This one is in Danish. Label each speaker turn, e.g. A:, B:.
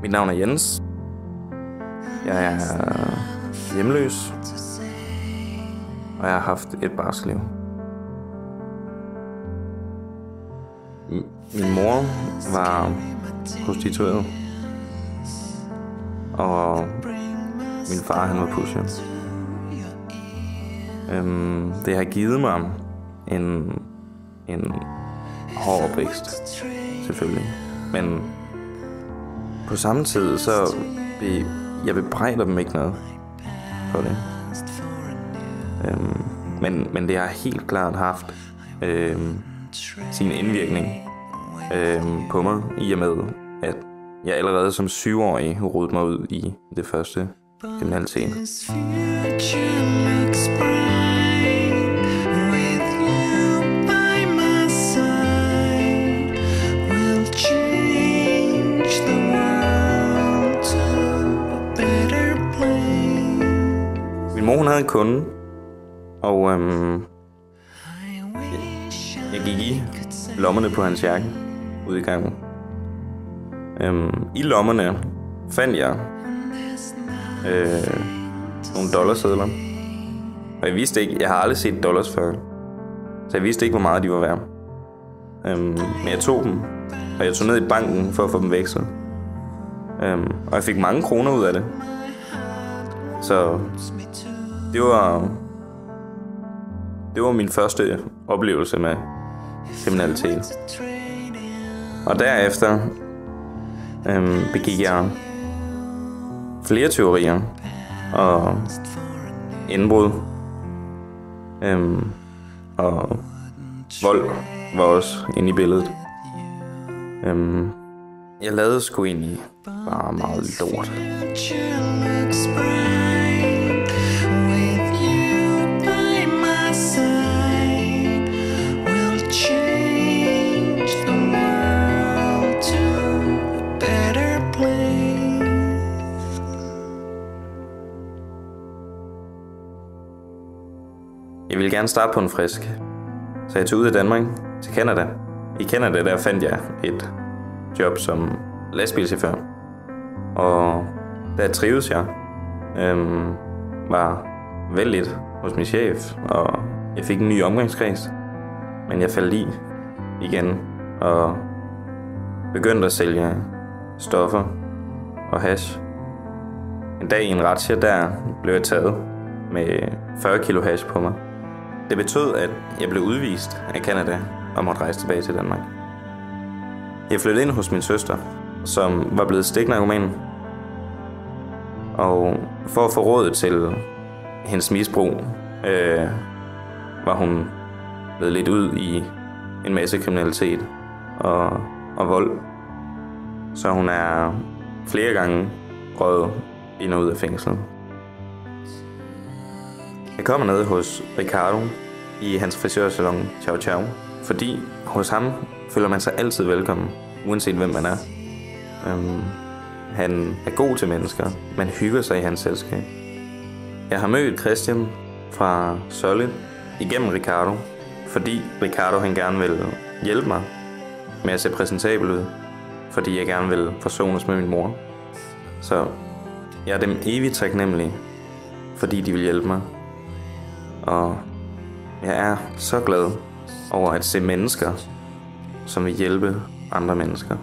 A: Mit navn er Jens. Jeg er hjemløs, og jeg har haft et barsliv. Min mor var prostitueret, og min far han var pusher. Det har givet mig en hård opvækst, selvfølgelig. Men på samme tid, så jeg bebrejder dem ikke noget for det. Men det har helt klart haft sin indvirkning på mig, i og med, at jeg allerede som 7-årig rodede mig ud i det første kriminalitet. Min mor, hun havde en kunde, og jeg gik i lommerne på hans jakke ude i gangen. I lommerne fandt jeg nogle dollarsedler, og jeg har aldrig set dollars før, så jeg vidste ikke, hvor meget de var værd. Men jeg tog dem, og jeg tog ned i banken for at få dem vekslet, og jeg fik mange kroner ud af det. Så det var min første oplevelse med kriminalitet. Og derefter begik jeg flere tyverier og indbrud, og vold var også inde i billedet. Jeg lavede sgu egentlig bare meget lort. Jeg ville gerne starte på en frisk, så jeg tog ud af Danmark til Canada. I Canada der fandt jeg et job som lastbilchauffør, og der trivedes jeg. Var vældigt hos min chef, og jeg fik en ny omgangskreds, men jeg faldt i igen og begyndte at sælge stoffer og hash. En dag i en razzia der blev jeg taget med 40 kilo hash på mig. Det betød, at jeg blev udvist af Canada og måtte rejse tilbage til Danmark. Jeg flyttede ind hos min søster, som var blevet stiknarkoman. Og for at få råd til hendes misbrug, var hun blevet lidt ud i en masse kriminalitet og vold. Så hun er flere gange røget ind og ud af fængslet. Jeg kommer ned hos Ricardo i hans frisørsalon Ciao Ciao, fordi hos ham føler man sig altid velkommen, uanset hvem man er. Han er god til mennesker, man hygger sig i hans selskab. Jeg har mødt Christian fra Solid igennem Ricardo, fordi Ricardo han gerne vil hjælpe mig med at se præsentabel ud, fordi jeg gerne vil forsones med min mor. Så jeg er dem evigt taknemmelig, fordi de vil hjælpe mig. Og jeg er så glad over at se mennesker, som vil hjælpe andre mennesker.